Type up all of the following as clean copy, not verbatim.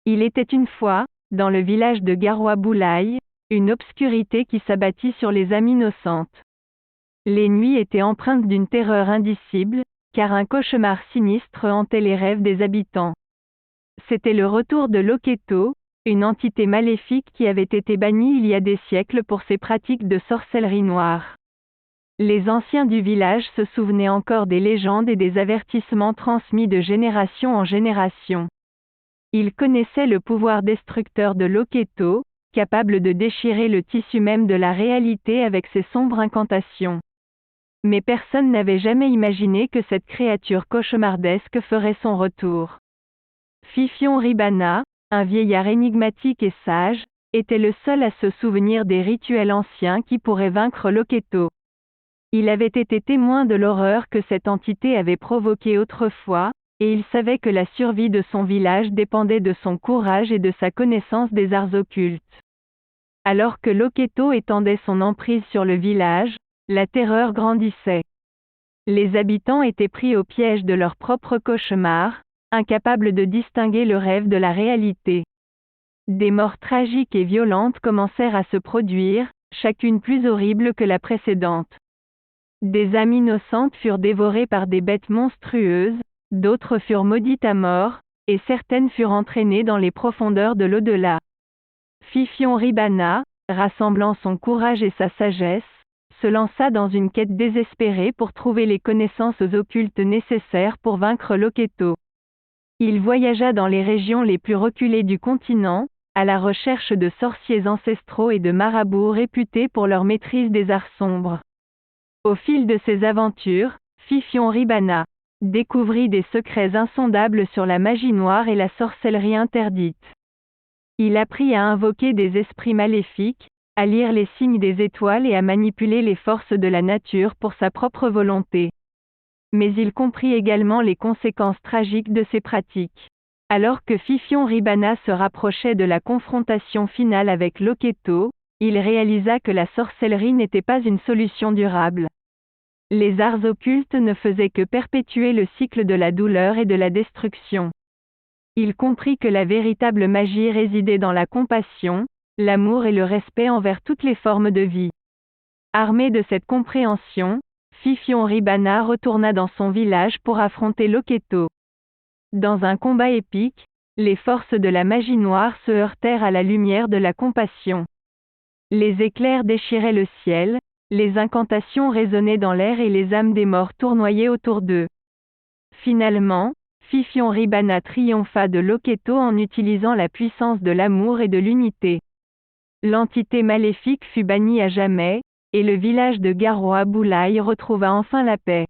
Il était une fois, dans le village de Garoua-Boulaye, une obscurité qui s'abattit sur les âmes innocentes. Les nuits étaient empreintes d'une terreur indicible, car un cauchemar sinistre hantait les rêves des habitants. C'était le retour de Loketo, une entité maléfique qui avait été bannie il y a des siècles pour ses pratiques de sorcellerie noire. Les anciens du village se souvenaient encore des légendes et des avertissements transmis de génération en génération. Ils connaissaient le pouvoir destructeur de Loketo, capable de déchirer le tissu même de la réalité avec ses sombres incantations. Mais personne n'avait jamais imaginé que cette créature cauchemardesque ferait son retour. Fifion Ribana, un vieillard énigmatique et sage, était le seul à se souvenir des rituels anciens qui pourraient vaincre Loketo. Il avait été témoin de l'horreur que cette entité avait provoquée autrefois, et il savait que la survie de son village dépendait de son courage et de sa connaissance des arts occultes. Alors que Loketo étendait son emprise sur le village, la terreur grandissait. Les habitants étaient pris au piège de leurs propres cauchemars, incapables de distinguer le rêve de la réalité. Des morts tragiques et violentes commencèrent à se produire, chacune plus horrible que la précédente. Des âmes innocentes furent dévorées par des bêtes monstrueuses, d'autres furent maudites à mort, et certaines furent entraînées dans les profondeurs de l'au-delà. Fifion Ribana, rassemblant son courage et sa sagesse, se lança dans une quête désespérée pour trouver les connaissances occultes nécessaires pour vaincre Loketo. Il voyagea dans les régions les plus reculées du continent, à la recherche de sorciers ancestraux et de marabouts réputés pour leur maîtrise des arts sombres. Au fil de ses aventures, Fifion Ribana découvrit des secrets insondables sur la magie noire et la sorcellerie interdite. Il apprit à invoquer des esprits maléfiques, à lire les signes des étoiles et à manipuler les forces de la nature pour sa propre volonté. Mais il comprit également les conséquences tragiques de ces pratiques. Alors que Fifion Ribana se rapprochait de la confrontation finale avec Loketo, il réalisa que la sorcellerie n'était pas une solution durable. Les arts occultes ne faisaient que perpétuer le cycle de la douleur et de la destruction. Il comprit que la véritable magie résidait dans la compassion, l'amour et le respect envers toutes les formes de vie. Armé de cette compréhension, Fifion Ribana retourna dans son village pour affronter Loketo. Dans un combat épique, les forces de la magie noire se heurtèrent à la lumière de la compassion. Les éclairs déchiraient le ciel, les incantations résonnaient dans l'air et les âmes des morts tournoyaient autour d'eux. Finalement, Fifion Ribana triompha de Loketo en utilisant la puissance de l'amour et de l'unité. L'entité maléfique fut bannie à jamais, et le village de Garoua-Boulaye retrouva enfin la paix.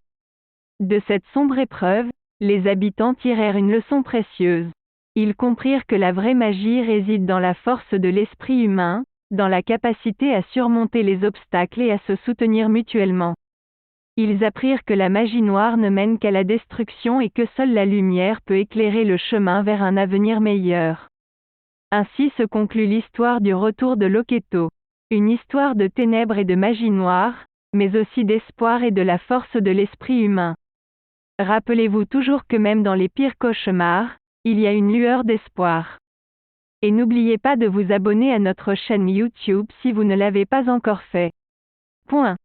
De cette sombre épreuve, les habitants tirèrent une leçon précieuse. Ils comprirent que la vraie magie réside dans la force de l'esprit humain, dans la capacité à surmonter les obstacles et à se soutenir mutuellement. Ils apprirent que la magie noire ne mène qu'à la destruction et que seule la lumière peut éclairer le chemin vers un avenir meilleur. Ainsi se conclut l'histoire du retour de Loketo. Une histoire de ténèbres et de magie noire, mais aussi d'espoir et de la force de l'esprit humain. Rappelez-vous toujours que même dans les pires cauchemars, il y a une lueur d'espoir. Et n'oubliez pas de vous abonner à notre chaîne YouTube si vous ne l'avez pas encore fait. Point.